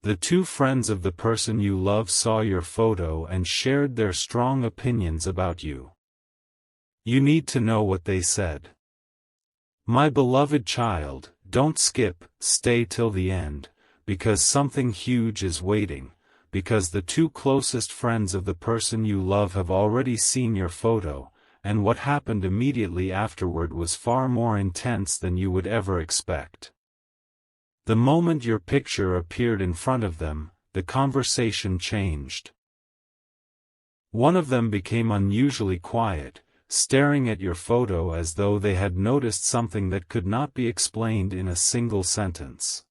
The two friends of the person you love saw your photo and shared their strong opinions about you. You need to know what they said. My beloved child, don't skip, stay till the end, because something huge is waiting, because the two closest friends of the person you love have already seen your photo, and what happened immediately afterward was far more intense than you would ever expect. The moment your picture appeared in front of them, the conversation changed. One of them became unusually quiet, staring at your photo as though they had noticed something that could not be explained in a single sentence.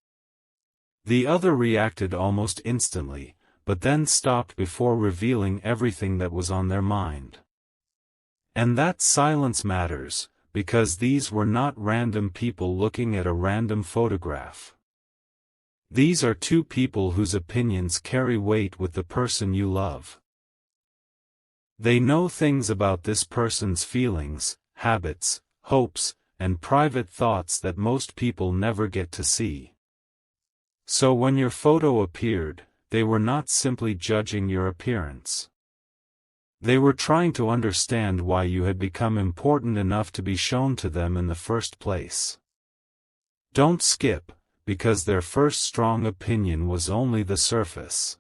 The other reacted almost instantly, but then stopped before revealing everything that was on their mind. And that silence matters, because these were not random people looking at a random photograph. These are two people whose opinions carry weight with the person you love. They know things about this person's feelings, habits, hopes, and private thoughts that most people never get to see. So when your photo appeared, they were not simply judging your appearance. They were trying to understand why you had become important enough to be shown to them in the first place. Don't skip, because their first strong opinion was only the surface.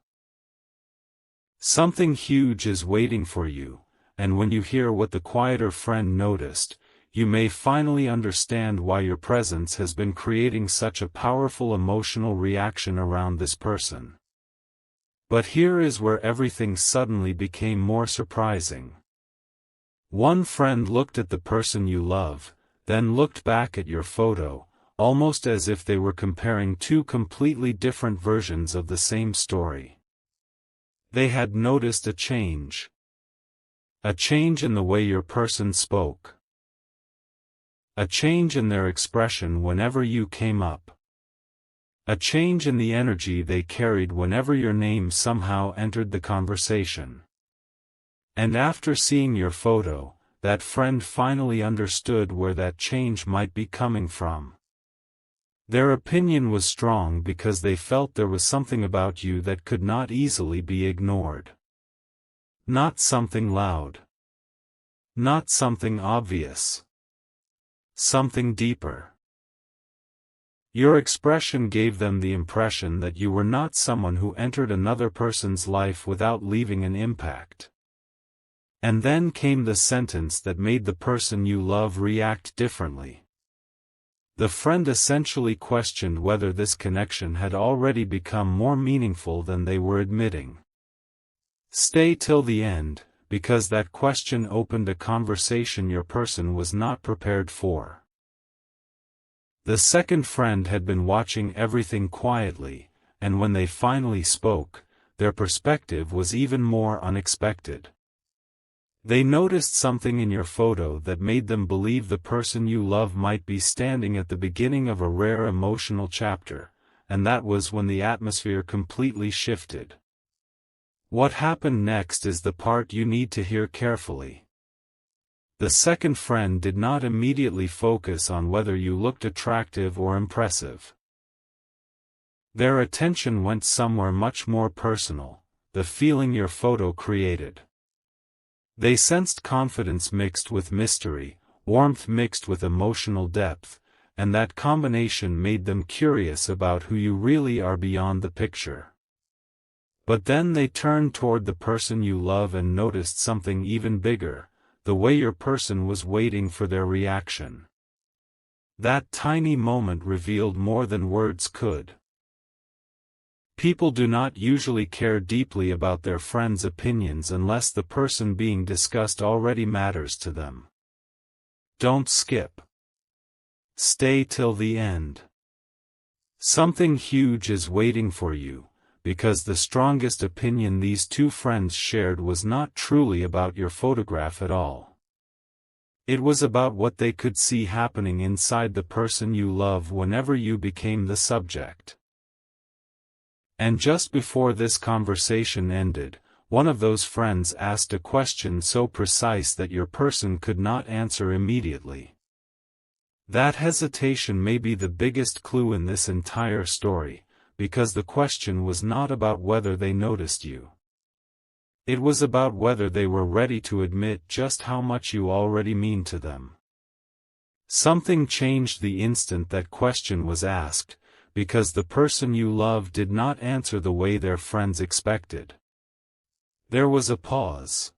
Something huge is waiting for you, and when you hear what the quieter friend noticed, you may finally understand why your presence has been creating such a powerful emotional reaction around this person. But here is where everything suddenly became more surprising. One friend looked at the person you love, then looked back at your photo, almost as if they were comparing two completely different versions of the same story. They had noticed a change. A change in the way your person spoke. A change in their expression whenever you came up. A change in the energy they carried whenever your name somehow entered the conversation. And after seeing your photo, that friend finally understood where that change might be coming from. Their opinion was strong because they felt there was something about you that could not easily be ignored. Not something loud. Not something obvious. Something deeper. Your expression gave them the impression that you were not someone who entered another person's life without leaving an impact. And then came the sentence that made the person you love react differently. The friend essentially questioned whether this connection had already become more meaningful than they were admitting. Stay till the end, because that question opened a conversation your person was not prepared for. The second friend had been watching everything quietly, and when they finally spoke, their perspective was even more unexpected. They noticed something in your photo that made them believe the person you love might be standing at the beginning of a rare emotional chapter, and that was when the atmosphere completely shifted. What happened next is the part you need to hear carefully. The second friend did not immediately focus on whether you looked attractive or impressive. Their attention went somewhere much more personal, the feeling your photo created. They sensed confidence mixed with mystery, warmth mixed with emotional depth, and that combination made them curious about who you really are beyond the picture. But then they turned toward the person you love and noticed something even bigger, the way your person was waiting for their reaction. That tiny moment revealed more than words could. People do not usually care deeply about their friends' opinions unless the person being discussed already matters to them. Don't skip. Stay till the end. Something huge is waiting for you, because the strongest opinion these two friends shared was not truly about your photograph at all. It was about what they could see happening inside the person you love whenever you became the subject. And just before this conversation ended, one of those friends asked a question so precise that your person could not answer immediately. That hesitation may be the biggest clue in this entire story, because the question was not about whether they noticed you. It was about whether they were ready to admit just how much you already mean to them. Something changed the instant that question was asked, because the person you love did not answer the way their friends expected. There was a pause.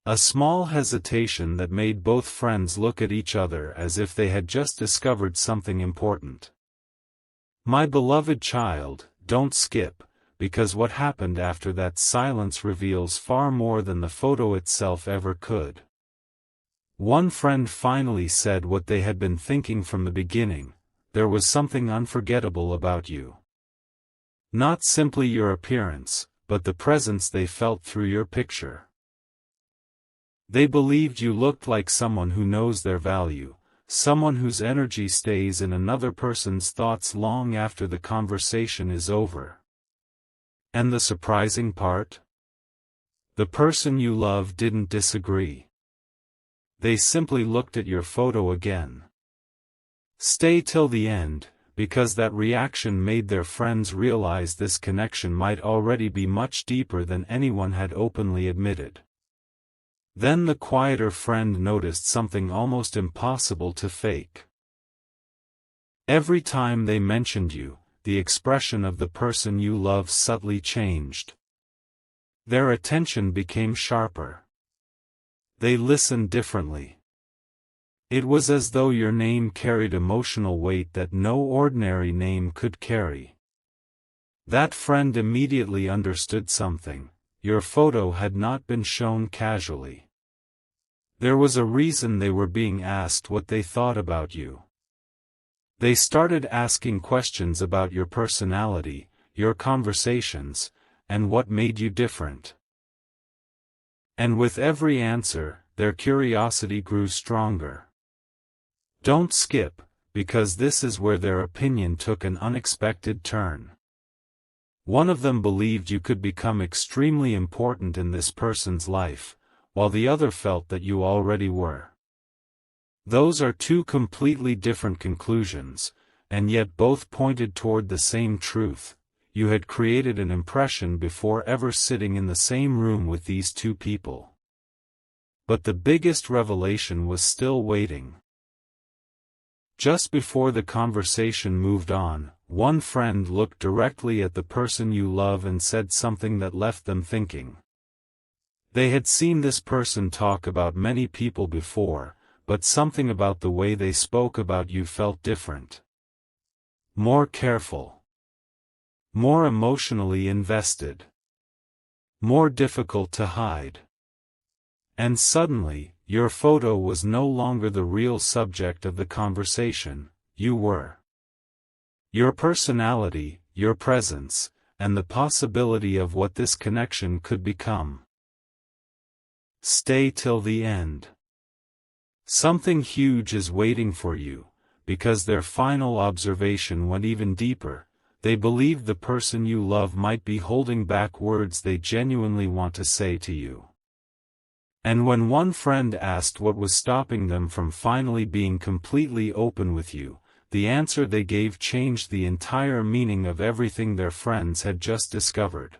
A small hesitation that made both friends look at each other as if they had just discovered something important. My beloved child, don't skip, because what happened after that silence reveals far more than the photo itself ever could. One friend finally said what they had been thinking from the beginning: there was something unforgettable about you. Not simply your appearance, but the presence they felt through your picture. They believed you looked like someone who knows their value, someone whose energy stays in another person's thoughts long after the conversation is over. And the surprising part? The person you love didn't disagree. They simply looked at your photo again. Stay till the end, because that reaction made their friends realize this connection might already be much deeper than anyone had openly admitted. Then the quieter friend noticed something almost impossible to fake. Every time they mentioned you, the expression of the person you love subtly changed. Their attention became sharper. They listened differently. It was as though your name carried emotional weight that no ordinary name could carry. That friend immediately understood something: your photo had not been shown casually. There was a reason they were being asked what they thought about you. They started asking questions about your personality, your conversations, and what made you different. And with every answer, their curiosity grew stronger. Don't skip, because this is where their opinion took an unexpected turn. One of them believed you could become extremely important in this person's life, while the other felt that you already were. Those are two completely different conclusions, and yet both pointed toward the same truth: you had created an impression before ever sitting in the same room with these two people. But the biggest revelation was still waiting. Just before the conversation moved on, one friend looked directly at the person you love and said something that left them thinking. They had seen this person talk about many people before, but something about the way they spoke about you felt different. More careful. More emotionally invested. More difficult to hide. And suddenly, your photo was no longer the real subject of the conversation. You were. Your personality, your presence, and the possibility of what this connection could become. Stay till the end. Something huge is waiting for you, because their final observation went even deeper. They believed the person you love might be holding back words they genuinely want to say to you. And when one friend asked what was stopping them from finally being completely open with you, the answer they gave changed the entire meaning of everything their friends had just discovered.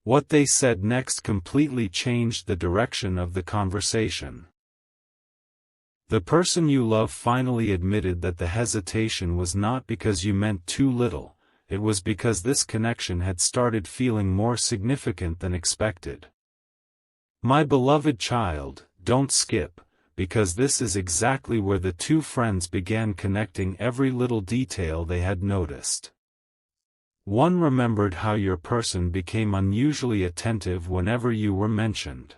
What they said next completely changed the direction of the conversation. The person you love finally admitted that the hesitation was not because you meant too little, it was because this connection had started feeling more significant than expected. My beloved child, don't skip, because this is exactly where the two friends began connecting every little detail they had noticed. One remembered how your person became unusually attentive whenever you were mentioned.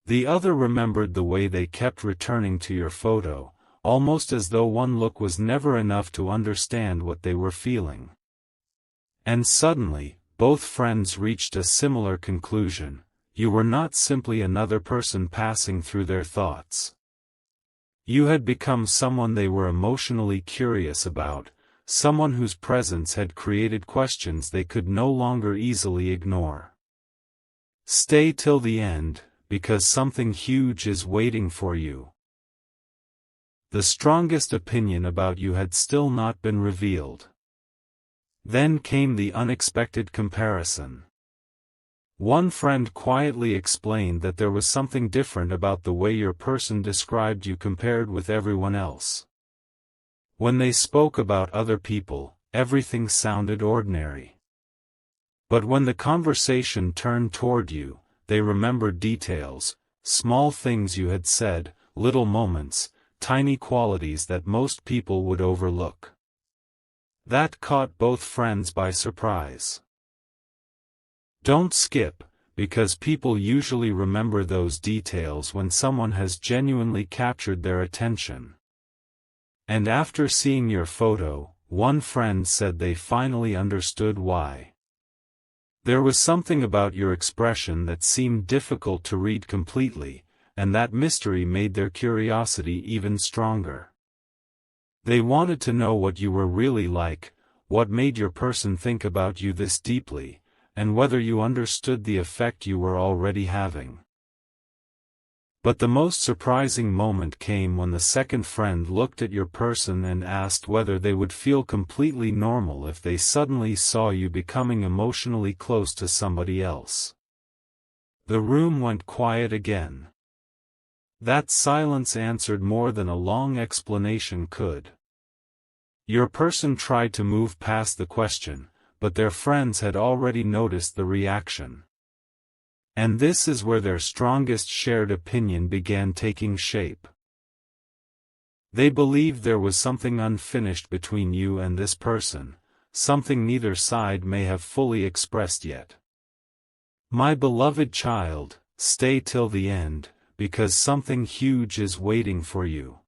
The other remembered the way they kept returning to your photo, almost as though one look was never enough to understand what they were feeling. And suddenly, both friends reached a similar conclusion: you were not simply another person passing through their thoughts. You had become someone they were emotionally curious about, someone whose presence had created questions they could no longer easily ignore. Stay till the end, because something huge is waiting for you. the strongest opinion about you had still not been revealed. Then came the unexpected comparison. One friend quietly explained that there was something different about the way your person described you compared with everyone else. When they spoke about other people, everything sounded ordinary. But when the conversation turned toward you, they remembered details, small things you had said, little moments, tiny qualities that most people would overlook. That caught both friends by surprise. Don't skip, because people usually remember those details when someone has genuinely captured their attention. And after seeing your photo, one friend said they finally understood why. There was something about your expression that seemed difficult to read completely, and that mystery made their curiosity even stronger. They wanted to know what you were really like, what made your person think about you this deeply, and whether you understood the effect you were already having. But the most surprising moment came when the second friend looked at your person and asked whether they would feel completely normal if they suddenly saw you becoming emotionally close to somebody else. The room went quiet again. That silence answered more than a long explanation could. Your person tried to move past the question, but their friends had already noticed the reaction. And this is where their strongest shared opinion began taking shape. They believed there was something unfinished between you and this person, something neither side may have fully expressed yet. My beloved child, stay till the end, because something huge is waiting for you.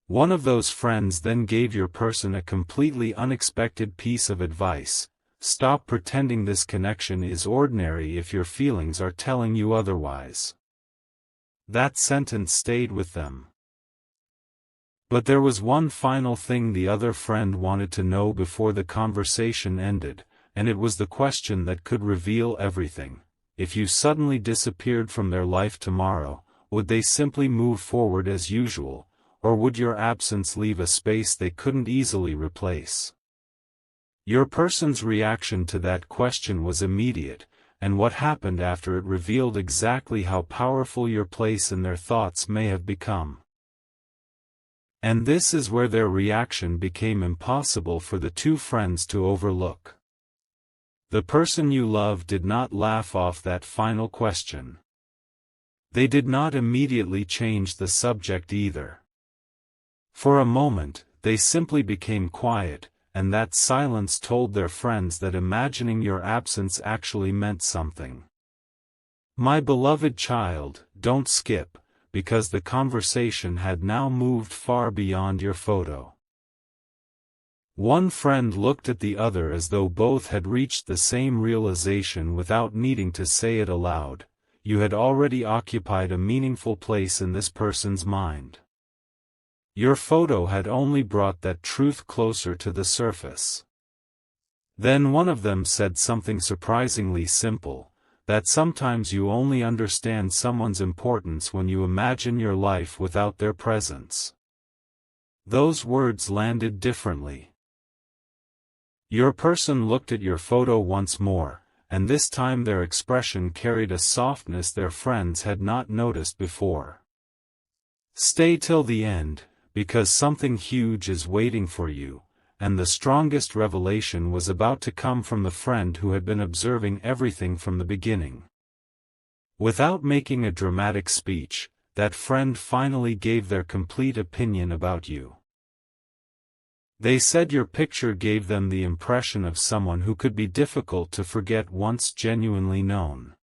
One of those friends then gave your person a completely unexpected piece of advice: stop pretending this connection is ordinary if your feelings are telling you otherwise. That sentence stayed with them. But there was one final thing the other friend wanted to know before the conversation ended, and it was the question that could reveal everything. If you suddenly disappeared from their life tomorrow, would they simply move forward as usual, or would your absence leave a space they couldn't easily replace? Your person's reaction to that question was immediate, and what happened after it revealed exactly how powerful your place in their thoughts may have become. And this is where their reaction became impossible for the two friends to overlook. The person you love did not laugh off that final question. They did not immediately change the subject either. For a moment, they simply became quiet, and that silence told their friends that imagining your absence actually meant something. My beloved child, don't skip, because the conversation had now moved far beyond your photo. One friend looked at the other as though both had reached the same realization without needing to say it aloud: you had already occupied a meaningful place in this person's mind. Your photo had only brought that truth closer to the surface. Then one of them said something surprisingly simple: that sometimes you only understand someone's importance when you imagine your life without their presence. Those words landed differently. Your person looked at your photo once more, and this time their expression carried a softness their friends had not noticed before. Stay till the end, because something huge is waiting for you, and the strongest revelation was about to come from the friend who had been observing everything from the beginning. Without making a dramatic speech, that friend finally gave their complete opinion about you. They said your picture gave them the impression of someone who could be difficult to forget once genuinely known.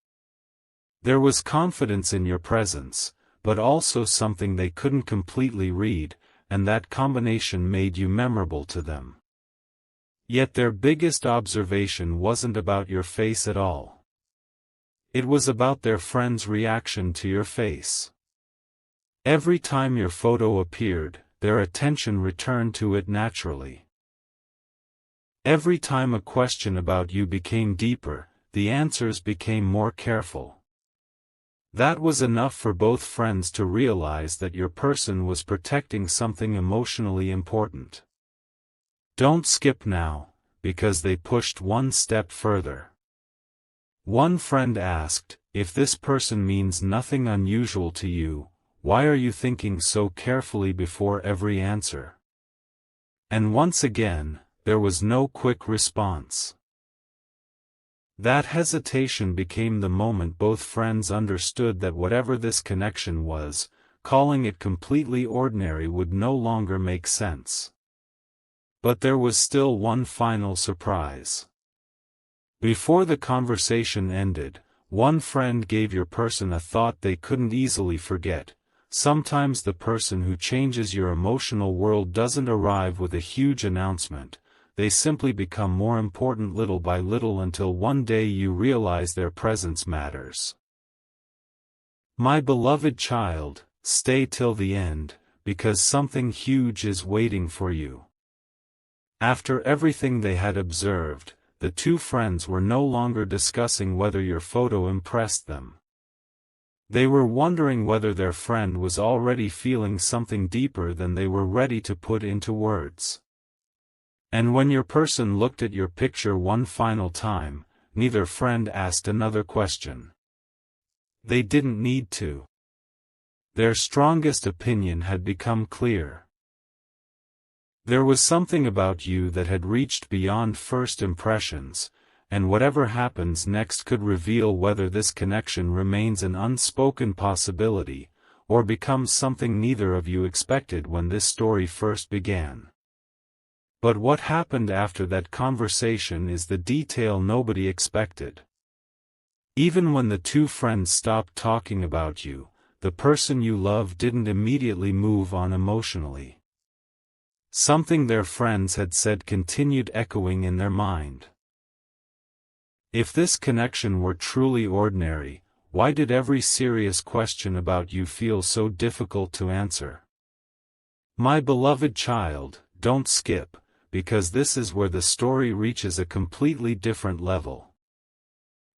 There was confidence in your presence, but also something they couldn't completely read, and that combination made you memorable to them. Yet their biggest observation wasn't about your face at all. It was about their friend's reaction to your face. Every time your photo appeared, their attention returned to it naturally. Every time a question about you became deeper, the answers became more careful. That was enough for both friends to realize that your person was protecting something emotionally important. Don't skip now, because they pushed one step further. One friend asked, "If this person means nothing unusual to you, why are you thinking so carefully before every answer?" And once again, there was no quick response. That hesitation became the moment both friends understood that whatever this connection was, calling it completely ordinary would no longer make sense. But there was still one final surprise. Before the conversation ended, one friend gave your person a thought they couldn't easily forget. Sometimes the person who changes your emotional world doesn't arrive with a huge announcement. They simply become more important little by little until one day you realize their presence matters. My beloved child, stay till the end, because something huge is waiting for you. After everything they had observed, the two friends were no longer discussing whether your photo impressed them. They were wondering whether their friend was already feeling something deeper than they were ready to put into words. And when your person looked at your picture one final time, neither friend asked another question. They didn't need to. Their strongest opinion had become clear. There was something about you that had reached beyond first impressions, and whatever happens next could reveal whether this connection remains an unspoken possibility, or becomes something neither of you expected when this story first began. But what happened after that conversation is the detail nobody expected. Even when the two friends stopped talking about you, the person you love didn't immediately move on emotionally. Something their friends had said continued echoing in their mind. If this connection were truly ordinary, why did every serious question about you feel so difficult to answer? My beloved child, don't skip, because this is where the story reaches a completely different level.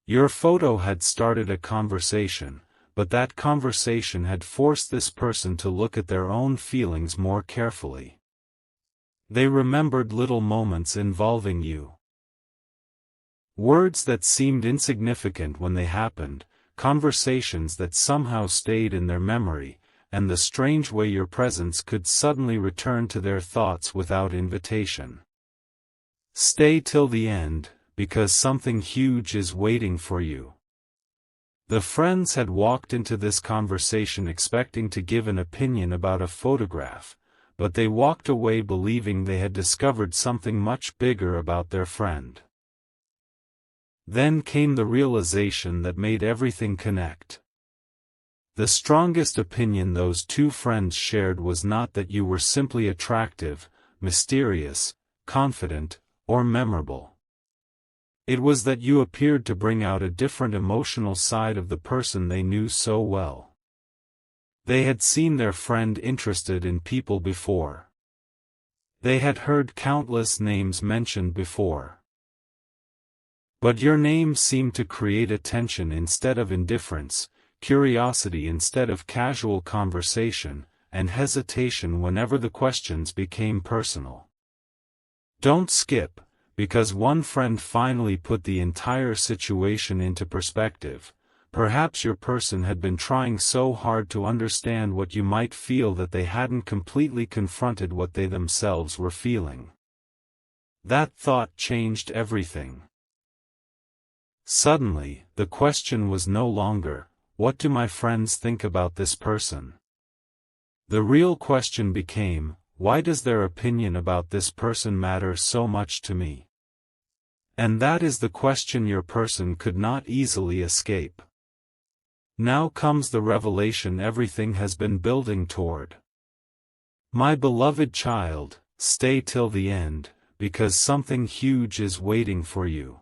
Your photo had started a conversation, but that conversation had forced this person to look at their own feelings more carefully. They remembered little moments involving you. Words that seemed insignificant when they happened, conversations that somehow stayed in their memory, and the strange way your presence could suddenly return to their thoughts without invitation. Stay till the end, because something huge is waiting for you. The friends had walked into this conversation expecting to give an opinion about a photograph, but they walked away believing they had discovered something much bigger about their friend. Then came the realization that made everything connect. The strongest opinion those two friends shared was not that you were simply attractive, mysterious, confident, or memorable. It was that you appeared to bring out a different emotional side of the person they knew so well. They had seen their friend interested in people before. They had heard countless names mentioned before. But your name seemed to create attention instead of indifference, curiosity instead of casual conversation, and hesitation whenever the questions became personal. Don't skip, because one friend finally put the entire situation into perspective. Perhaps your person had been trying so hard to understand what you might feel that they hadn't completely confronted what they themselves were feeling. That thought changed everything. Suddenly, the question was no longer, "What do my friends think about this person?" The real question became, "Why does their opinion about this person matter so much to me?" And that is the question your person could not easily escape. Now comes the revelation everything has been building toward. My beloved child, stay till the end, because something huge is waiting for you.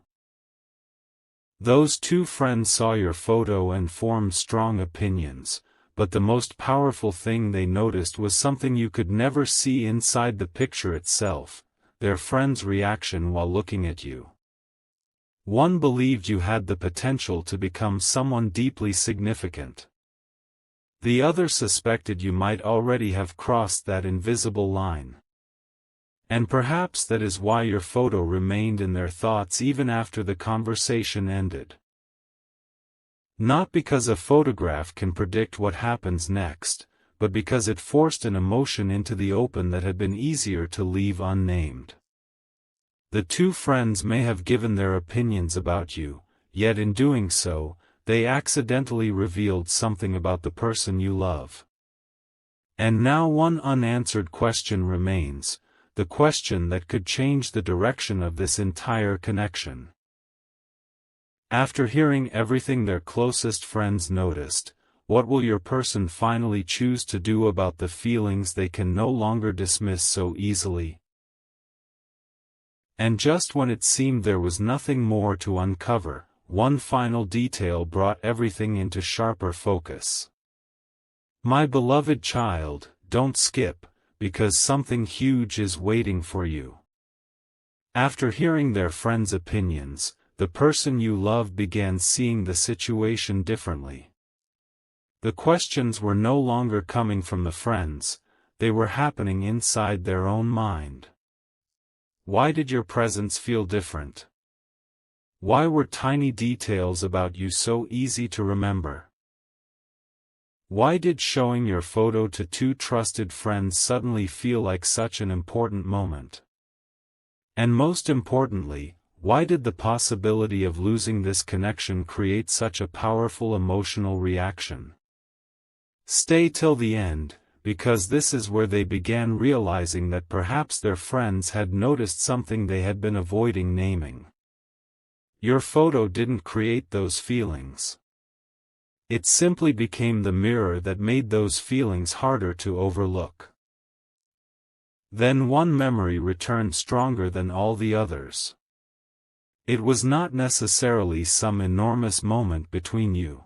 Those two friends saw your photo and formed strong opinions, but the most powerful thing they noticed was something you could never see inside the picture itself, their friend's reaction while looking at you. One believed you had the potential to become someone deeply significant. The other suspected you might already have crossed that invisible line. And perhaps that is why your photo remained in their thoughts even after the conversation ended. Not because a photograph can predict what happens next, but because it forced an emotion into the open that had been easier to leave unnamed. The two friends may have given their opinions about you, yet in doing so, they accidentally revealed something about the person you love. And now one unanswered question remains, the question that could change the direction of this entire connection. After hearing everything their closest friends noticed, what will your person finally choose to do about the feelings they can no longer dismiss so easily? And just when it seemed there was nothing more to uncover, one final detail brought everything into sharper focus. My beloved child, don't skip, because something huge is waiting for you. After hearing their friends' opinions, the person you love began seeing the situation differently. The questions were no longer coming from the friends, they were happening inside their own mind. Why did your presence feel different? Why were tiny details about you so easy to remember? Why did showing your photo to two trusted friends suddenly feel like such an important moment? And most importantly, why did the possibility of losing this connection create such a powerful emotional reaction? Stay till the end, because this is where they began realizing that perhaps their friends had noticed something they had been avoiding naming. Your photo didn't create those feelings. It simply became the mirror that made those feelings harder to overlook. Then one memory returned stronger than all the others. It was not necessarily some enormous moment between you.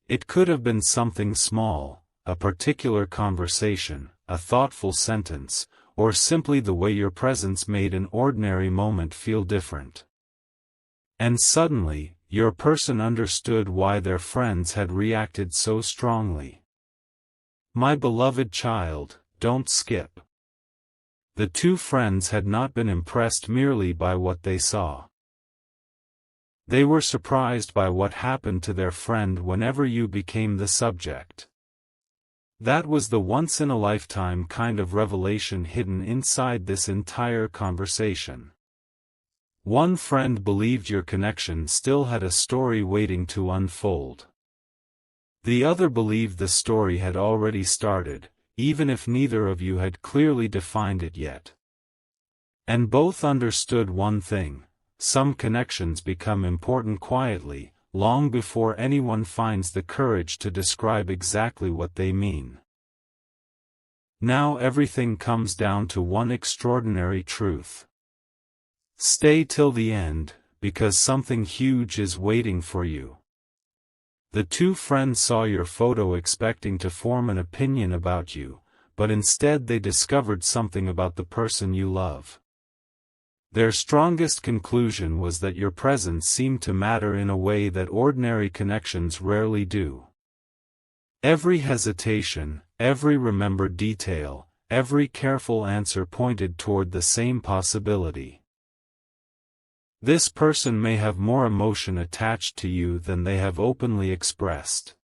It could have been something small, a particular conversation, a thoughtful sentence, or simply the way your presence made an ordinary moment feel different. And suddenly, your person understood why their friends had reacted so strongly. My beloved child, don't skip. The two friends had not been impressed merely by what they saw. They were surprised by what happened to their friend whenever you became the subject. That was the once-in-a-lifetime kind of revelation hidden inside this entire conversation. One friend believed your connection still had a story waiting to unfold. The other believed the story had already started, even if neither of you had clearly defined it yet. And both understood one thing: some connections become important quietly, long before anyone finds the courage to describe exactly what they mean. Now everything comes down to one extraordinary truth. Stay till the end, because something huge is waiting for you. The two friends saw your photo expecting to form an opinion about you, but instead they discovered something about the person you love. Their strongest conclusion was that your presence seemed to matter in a way that ordinary connections rarely do. Every hesitation, every remembered detail, every careful answer pointed toward the same possibility. This person may have more emotion attached to you than they have openly expressed.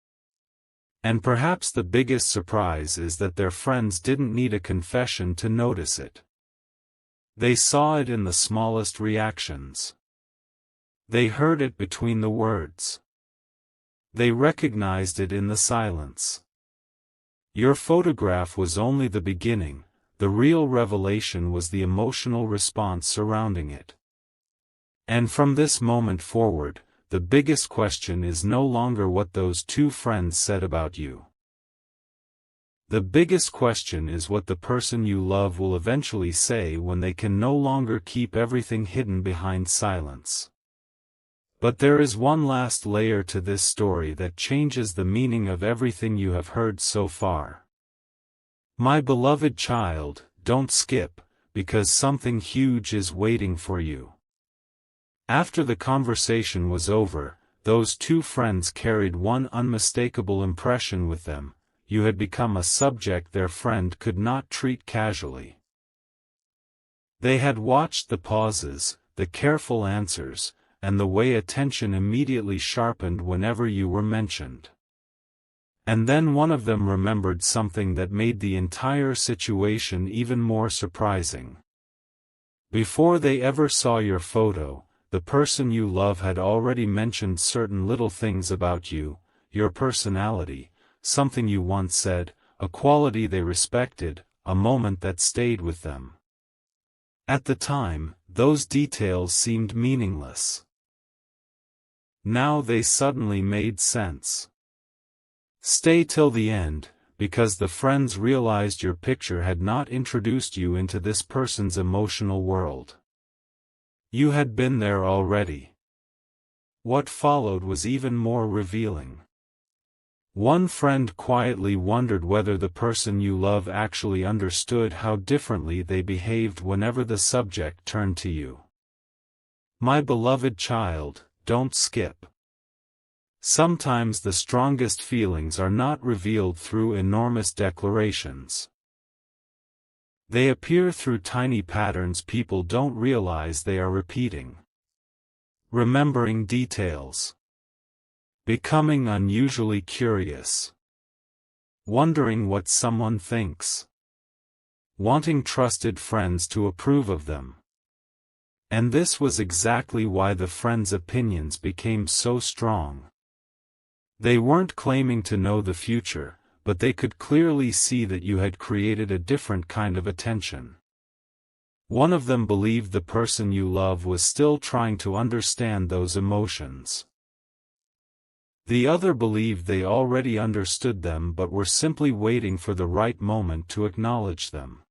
And perhaps the biggest surprise is that their friends didn't need a confession to notice it. They saw it in the smallest reactions. They heard it between the words. They recognized it in the silence. Your photograph was only the beginning, the real revelation was the emotional response surrounding it. And from this moment forward, the biggest question is no longer what those two friends said about you. The biggest question is what the person you love will eventually say when they can no longer keep everything hidden behind silence. But there is one last layer to this story that changes the meaning of everything you have heard so far. My beloved child, don't skip, because something huge is waiting for you. After the conversation was over, those two friends carried one unmistakable impression with them: you had become a subject their friend could not treat casually. They had watched the pauses, the careful answers, and the way attention immediately sharpened whenever you were mentioned. And then one of them remembered something that made the entire situation even more surprising. Before they ever saw your photo, the person you love had already mentioned certain little things about you: your personality, something you once said, a quality they respected, a moment that stayed with them. At the time, those details seemed meaningless. Now they suddenly made sense. Stay till the end, because the friends realized your picture had not introduced you into this person's emotional world. You had been there already. What followed was even more revealing. One friend quietly wondered whether the person you love actually understood how differently they behaved whenever the subject turned to you. My beloved child, don't skip. Sometimes the strongest feelings are not revealed through enormous declarations. They appear through tiny patterns people don't realize they are repeating. Remembering details. Becoming unusually curious. Wondering what someone thinks. Wanting trusted friends to approve of them. And this was exactly why the friends' opinions became so strong. They weren't claiming to know the future, but they could clearly see that you had created a different kind of attention. One of them believed the person you love was still trying to understand those emotions. The other believed they already understood them but were simply waiting for the right moment to acknowledge them.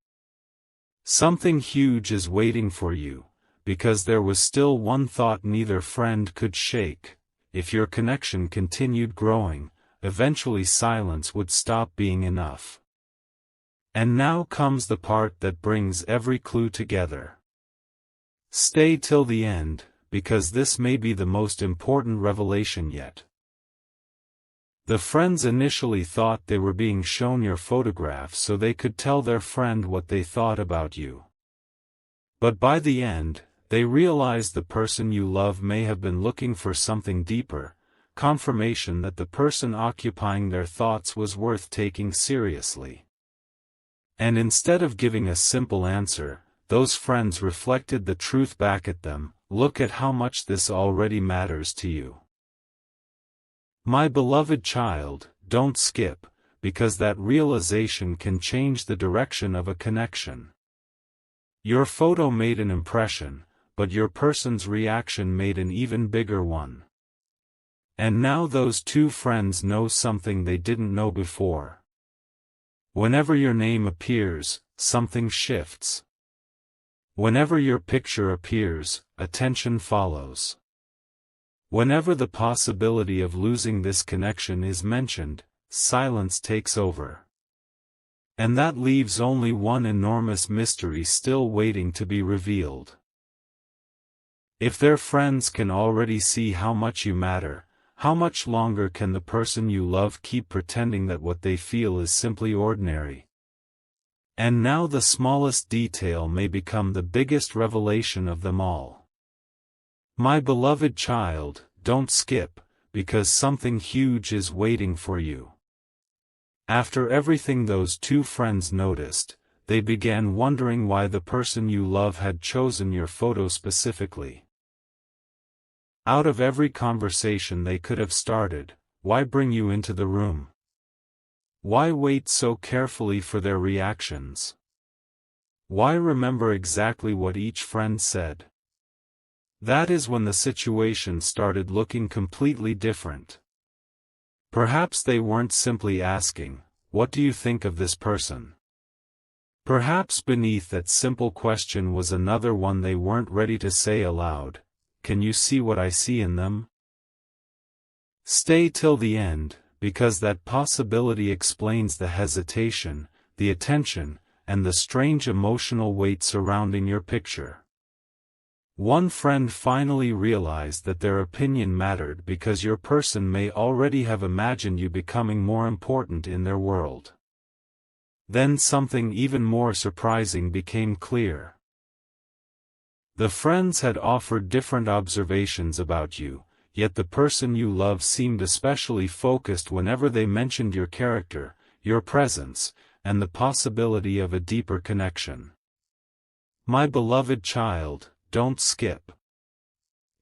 Something huge is waiting for you, because there was still one thought neither friend could shake: if your connection continued growing, eventually silence would stop being enough. And now comes the part that brings every clue together. Stay till the end, because this may be the most important revelation yet. The friends initially thought they were being shown your photograph so they could tell their friend what they thought about you. But by the end, they realized the person you love may have been looking for something deeper: confirmation that the person occupying their thoughts was worth taking seriously. And instead of giving a simple answer, those friends reflected the truth back at them: look at how much this already matters to you. My beloved child, don't skip, because that realization can change the direction of a connection. Your photo made an impression, but your person's reaction made an even bigger one. And now those two friends know something they didn't know before. Whenever your name appears, something shifts. Whenever your picture appears, attention follows. Whenever the possibility of losing this connection is mentioned, silence takes over. And that leaves only one enormous mystery still waiting to be revealed. If their friends can already see how much you matter, how much longer can the person you love keep pretending that what they feel is simply ordinary? And now the smallest detail may become the biggest revelation of them all. My beloved child, don't skip, because something huge is waiting for you. After everything those two friends noticed, they began wondering why the person you love had chosen your photo specifically. Out of every conversation they could have started, why bring you into the room? Why wait so carefully for their reactions? Why remember exactly what each friend said? That is when the situation started looking completely different. Perhaps they weren't simply asking, "What do you think of this person?" Perhaps beneath that simple question was another one they weren't ready to say aloud: "Can you see what I see in them?" Stay till the end, because that possibility explains the hesitation, the attention, and the strange emotional weight surrounding your picture. One friend finally realized that their opinion mattered because your person may already have imagined you becoming more important in their world. Then something even more surprising became clear. The friends had offered different observations about you, yet the person you love seemed especially focused whenever they mentioned your character, your presence, and the possibility of a deeper connection. My beloved child, don't skip.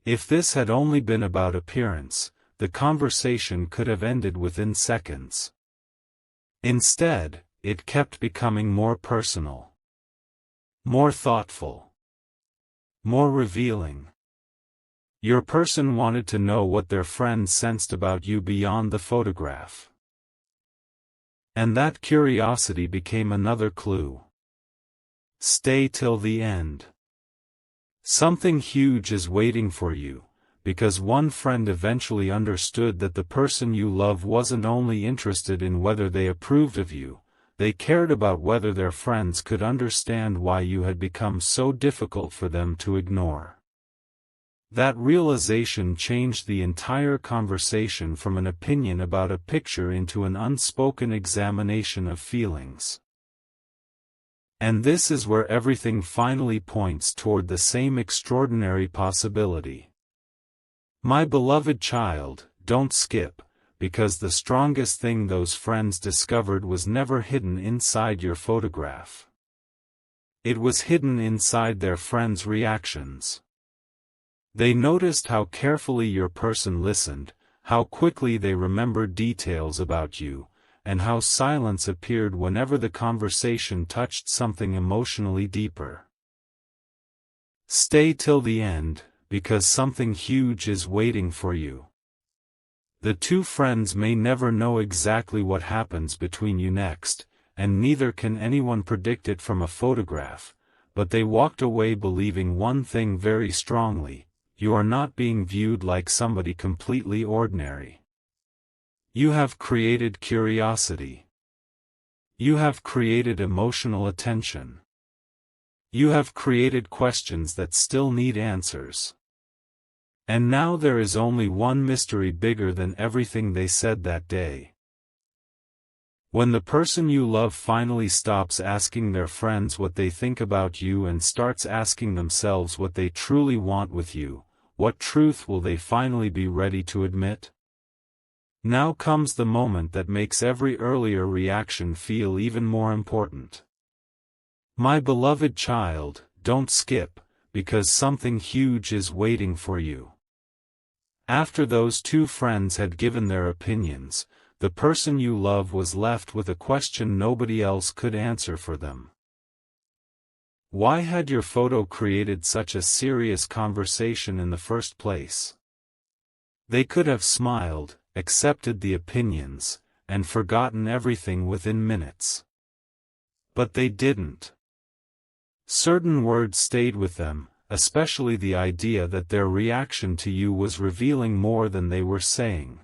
If this had only been about appearance, the conversation could have ended within seconds. Instead, it kept becoming more personal, more thoughtful, more revealing. Your person wanted to know what their friends sensed about you beyond the photograph. And that curiosity became another clue. Stay till the end. Something huge is waiting for you, because one friend eventually understood that the person you love wasn't only interested in whether they approved of you, they cared about whether their friends could understand why you had become so difficult for them to ignore. That realization changed the entire conversation from an opinion about a picture into an unspoken examination of feelings. And this is where everything finally points toward the same extraordinary possibility. My beloved child, don't skip, because the strongest thing those friends discovered was never hidden inside your photograph. It was hidden inside their friends' reactions. They noticed how carefully your person listened, how quickly they remembered details about you, and how silence appeared whenever the conversation touched something emotionally deeper. Stay till the end, because something huge is waiting for you. The two friends may never know exactly what happens between you next, and neither can anyone predict it from a photograph, but they walked away believing one thing very strongly: you are not being viewed like somebody completely ordinary. You have created curiosity. You have created emotional attention. You have created questions that still need answers. And now there is only one mystery bigger than everything they said that day. When the person you love finally stops asking their friends what they think about you and starts asking themselves what they truly want with you, what truth will they finally be ready to admit? Now comes the moment that makes every earlier reaction feel even more important. My beloved child, don't skip, because something huge is waiting for you. After those two friends had given their opinions, the person you love was left with a question nobody else could answer for them. Why had your photo created such a serious conversation in the first place? They could have smiled, accepted the opinions, and forgotten everything within minutes. But they didn't. Certain words stayed with them, especially the idea that their reaction to you was revealing more than they were saying.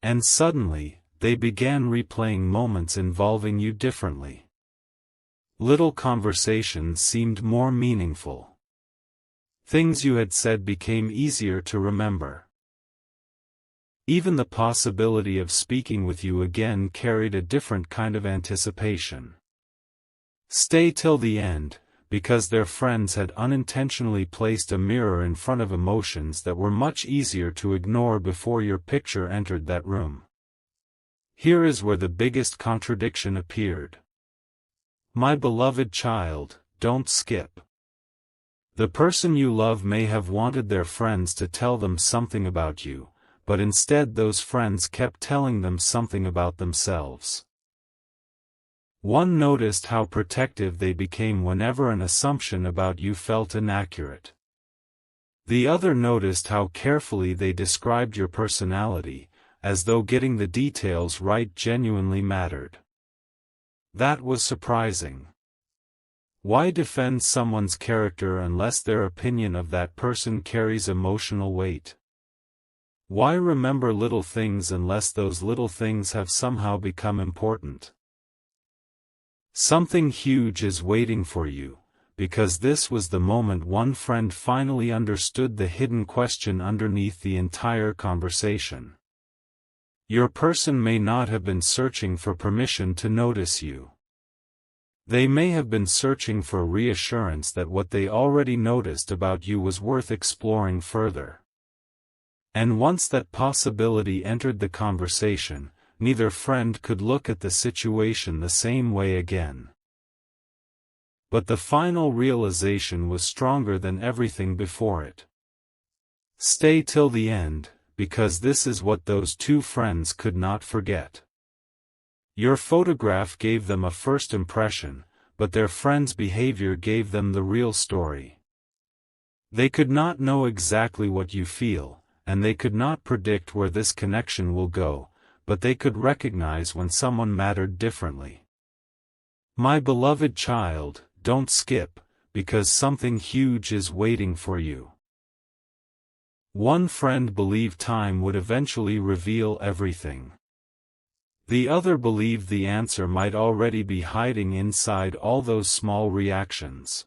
And suddenly, they began replaying moments involving you differently. Little conversations seemed more meaningful. Things you had said became easier to remember. Even the possibility of speaking with you again carried a different kind of anticipation. Stay till the end, because their friends had unintentionally placed a mirror in front of emotions that were much easier to ignore before your picture entered that room. Here is where the biggest contradiction appeared. My beloved child, don't skip. The person you love may have wanted their friends to tell them something about you, but instead those friends kept telling them something about themselves. One noticed how protective they became whenever an assumption about you felt inaccurate. The other noticed how carefully they described your personality, as though getting the details right genuinely mattered. That was surprising. Why defend someone's character unless their opinion of that person carries emotional weight? Why remember little things unless those little things have somehow become important? Something huge is waiting for you, because this was the moment one friend finally understood the hidden question underneath the entire conversation. Your person may not have been searching for permission to notice you. They may have been searching for reassurance that what they already noticed about you was worth exploring further. And once that possibility entered the conversation, neither friend could look at the situation the same way again. But the final realization was stronger than everything before it. Stay till the end, because this is what those two friends could not forget. Your photograph gave them a first impression, but their friend's behavior gave them the real story. They could not know exactly what you feel, and they could not predict where this connection will go, but they could recognize when someone mattered differently. My beloved child, don't skip, because something huge is waiting for you. One friend believed time would eventually reveal everything. The other believed the answer might already be hiding inside all those small reactions.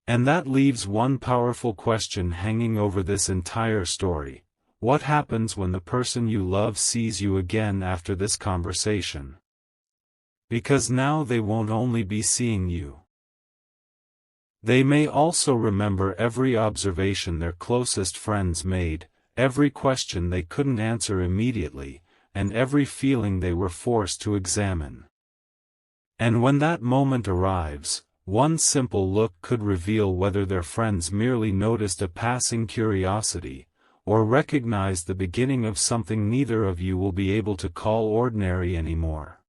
And that leaves one powerful question hanging over this entire story. What happens when the person you love sees you again after this conversation? Because now they won't only be seeing you. They may also remember every observation their closest friends made, every question they couldn't answer immediately, and every feeling they were forced to examine. And when that moment arrives, one simple look could reveal whether their friends merely noticed a passing curiosity, or recognized the beginning of something neither of you will be able to call ordinary anymore.